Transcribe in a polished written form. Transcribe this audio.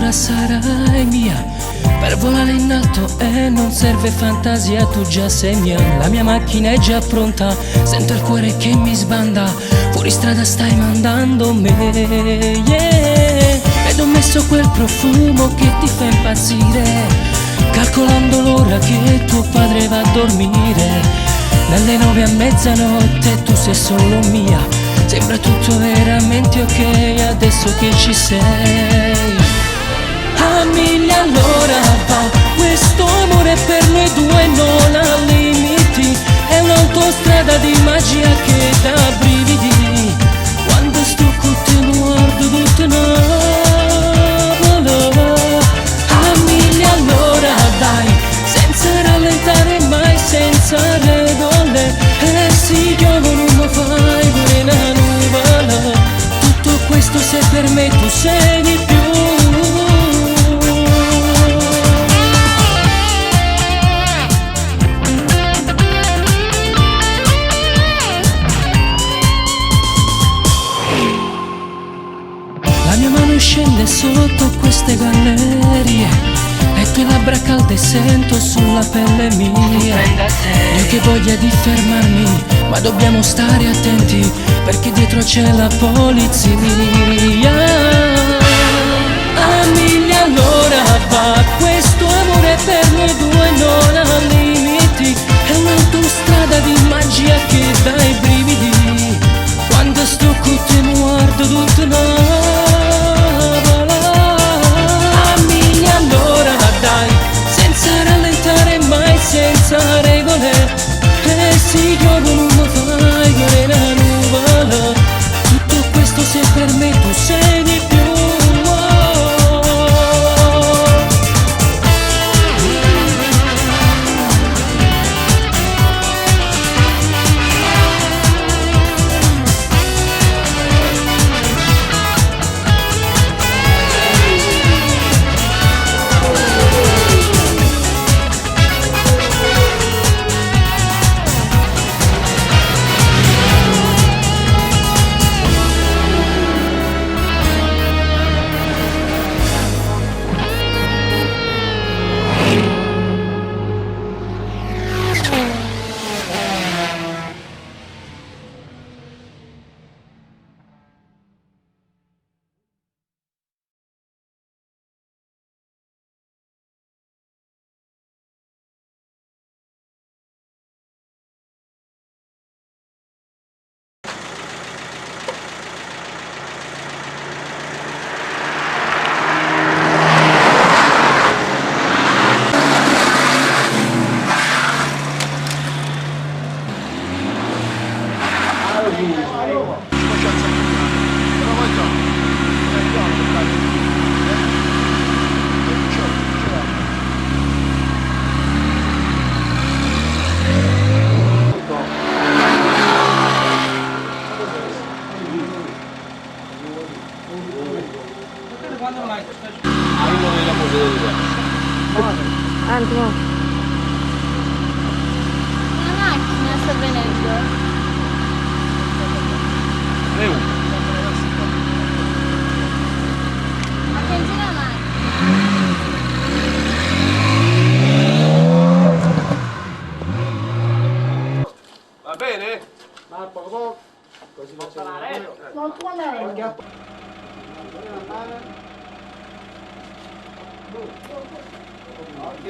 allora sarai mia. Per volare in alto e non serve fantasia, tu già sei mia. La mia macchina è già pronta, sento il cuore che mi sbanda. Fuori strada stai mandando me, yeah. Ed ho messo quel profumo che ti fa impazzire, calcolando l'ora che tuo padre va a dormire. Dalle 9 a mezzanotte tu sei solo mia. Sembra tutto veramente ok adesso che ci sei. A mille all'ora va, questo amore per noi due non ha limiti. È un'autostrada di magia che dà brividi. Quando sto con te mi guardo tutto a mille all'ora dai, senza rallentare mai, senza regole. E se io non mi fai pure una nuvola, tutto questo se per me tu sei di più. La mia mano scende sotto queste gallerie e tue labbra calde sento sulla pelle mia. Io che voglia di fermarmi, ma dobbiamo stare attenti perché dietro c'è la polizia. A mille all'ora va, questo amore per noi due non ha limiti. È un'autostrada di magia che dà i brividi. Quando sto con te mi guardo tutto senza regole. E se io non mi fai pure una nuvola, tutto questo se per me tu sei di più. Andiamo. La macchina sta venendo. Ma che gira la macchina? Va bene? Ma poco così facciamo. Non può andare. Ok.